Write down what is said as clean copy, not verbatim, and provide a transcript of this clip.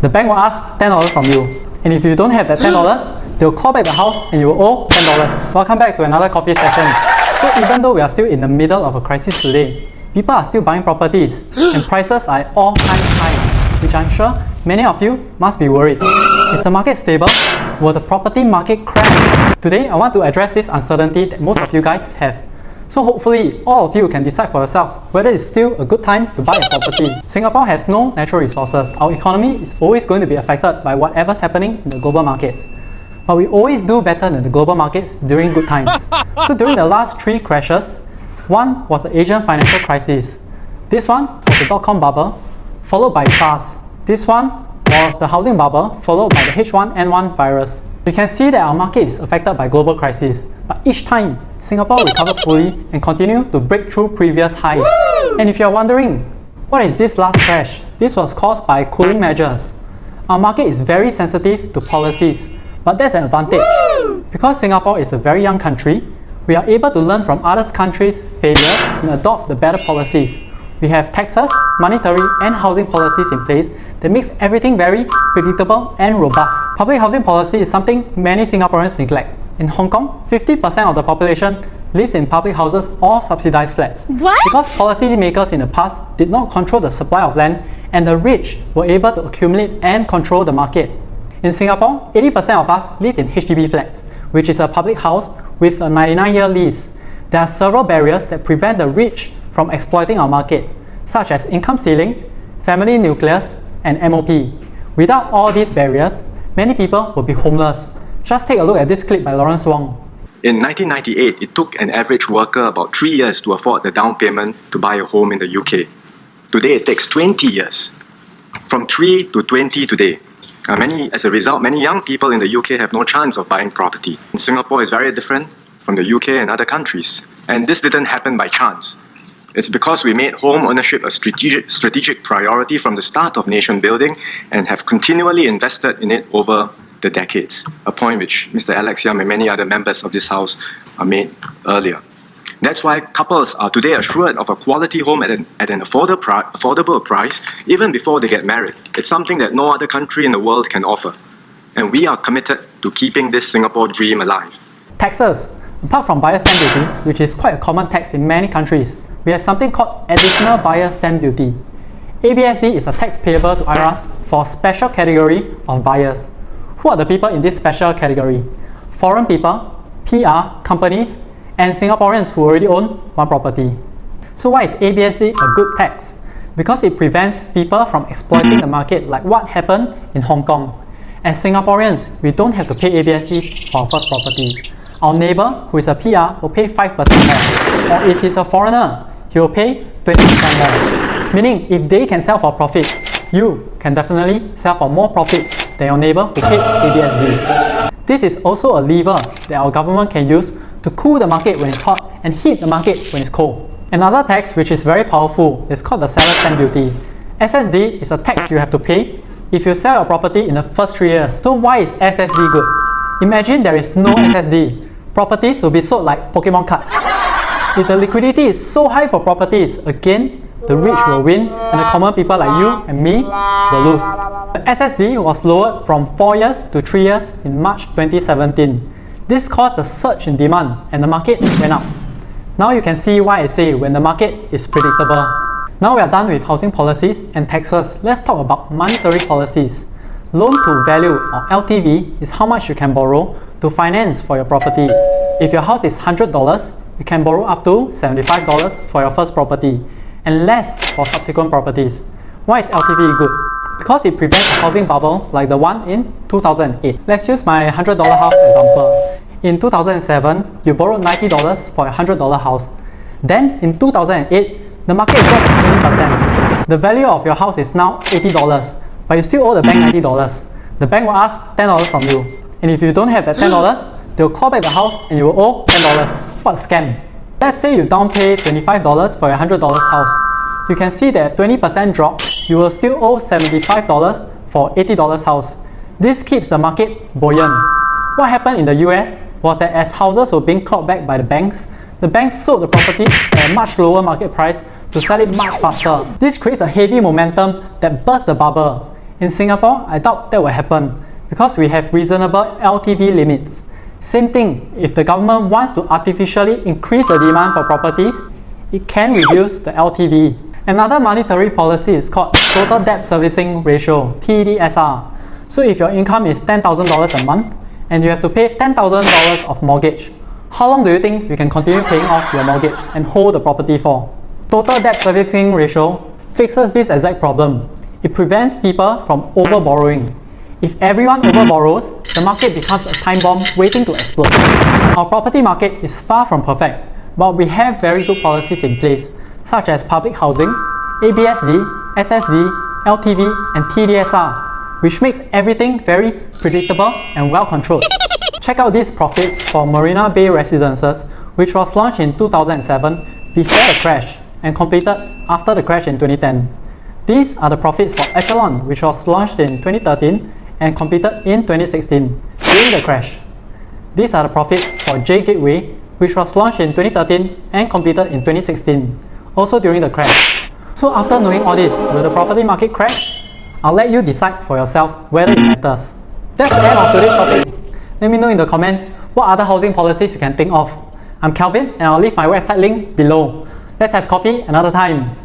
The bank will ask $10 from you. And if you don't have that $10, they'll call back the house and you will owe $10. Welcome back to another coffee session. So even though we are still in the middle of a crisis today, people are still buying properties and prices are at all-time highs, which I'm sure many of you must be worried. Is the market stable? Will the property market crash? Today, I want to address this uncertainty that most of you guys have. So hopefully, all of you can decide for yourself whether it's still a good time to buy a property. Singapore has no natural resources. Our economy is always going to be affected by whatever's happening in the global markets. But we always do better than the global markets during good times. So during the last 3 crashes, one was the Asian financial crisis. This one was the dot-com bubble, followed by SARS. This one was the housing bubble, followed by the H1N1 virus. We can see that our market is affected by global crises, but each time, Singapore recovered fully and continued to break through previous highs. And if you're wondering, what is this last crash? This was caused by cooling measures. Our market is very sensitive to policies, but that's an advantage. Because Singapore is a very young country, we are able to learn from other countries' failures and adopt the better policies. We have taxes, monetary and housing policies in place that makes everything very predictable and robust. Public housing policy is something many Singaporeans neglect. In Hong Kong, 50% of the population lives in public houses or subsidized flats. What? Because policy makers in the past did not control the supply of land and the rich were able to accumulate and control the market. In Singapore, 80% of us live in HDB flats, which is a public house with a 99-year lease. There are several barriers that prevent the rich from exploiting our market, such as income ceiling, family nucleus, and MOP. Without all these barriers, many people will be homeless. Just take a look at this clip by Lawrence Wong. In 1998, it took an average worker about 3 years to afford the down payment to buy a home in the UK. Today, it takes 20 years. From 3 to 20 today. As a result, many young people in the UK have no chance of buying property. Singapore is very different from the UK and other countries. And this didn't happen by chance. It's because we made home ownership a strategic priority from the start of nation building and have continually invested in it over the decades, a point which Mr. Alex Yam and many other members of this House made earlier. That's why couples are today assured of a quality home at an affordable price even before they get married. It's something that no other country in the world can offer. And we are committed to keeping this Singapore dream alive. Taxes. Apart from buyer stamp duty, which is quite a common tax in many countries, we have something called additional buyer stamp duty. ABSD is a tax payable to IRAS for a special category of buyers. Who are the people in this special category? Foreign people, PR, companies, and Singaporeans who already own one property. So why is ABSD a good tax? Because it prevents people from exploiting the market like what happened in Hong Kong. As Singaporeans, we don't have to pay ABSD for our first property. Our neighbor, who is a PR, will pay 5% more. Or if he's a foreigner, he will pay 20% more. Meaning, if they can sell for profit, you can definitely sell for more profits than your neighbor who paid ABSD. This is also a lever that our government can use to cool the market when it's hot and heat the market when it's cold. Another tax which is very powerful is called the seller stamp duty. SSD is a tax you have to pay if you sell your property in the first 3 years. So why is SSD good? Imagine there is no SSD. Properties will be sold like Pokemon cards. If the liquidity is so high for properties, again, the rich will win and the common people like you and me will lose. The SSD was lowered from 4 years to 3 years in March 2017. This caused a surge in demand and the market went up. Now you can see why I say when the market is predictable. Now we are done with housing policies and taxes. Let's talk about monetary policies. Loan to value or LTV is how much you can borrow to finance for your property. If your house is $100, you can borrow up to $75 for your first property and less for subsequent properties. Why is LTV good? Because it prevents a housing bubble like the one in 2008. Let's use my $100 house example. In 2007, you borrowed $90 for a $100 house. Then in 2008, the market dropped 20%. The value of your house is now $80, but you still owe the bank $90. The bank will ask $10 from you. And if you don't have that $10, they'll call back the house and you will owe $10. What a scam. Let's say you down pay $25 for a $100 house. You can see that 20% drop, you will still owe $75 for $80 house. This keeps the market buoyant. What happened in the US was that as houses were being clawed back by the banks sold the property at a much lower market price to sell it much faster. This creates a heavy momentum that bursts the bubble. In Singapore, I doubt that will happen because we have reasonable LTV limits. Same thing, if the government wants to artificially increase the demand for properties, it can reduce the LTV. Another monetary policy is called Total Debt Servicing Ratio, TDSR. So if your income is $10,000 a month and you have to pay $10,000 of mortgage, how long do you think you can continue paying off your mortgage and hold the property for? Total Debt Servicing Ratio fixes this exact problem. It prevents people from overborrowing. If everyone overborrows, the market becomes a time bomb waiting to explode. Our property market is far from perfect, but we have very good policies in place, such as public housing, ABSD, SSD, LTV, and TDSR, which makes everything very predictable and well controlled. Check out these profits for Marina Bay Residences, which was launched in 2007 before the crash and completed after the crash in 2010. These are the profits for Echelon, which was launched in 2013 and completed in 2016 during the crash. These are the profits for J Gateway, which was launched in 2013 and completed in 2016, also during the crash. So after knowing all this, will the property market crash? I'll let you decide for yourself whether it matters. That's the end of today's topic. Let me know in the comments what other housing policies you can think of. I'm Kelvin and I'll leave my website link below. Let's have coffee another time.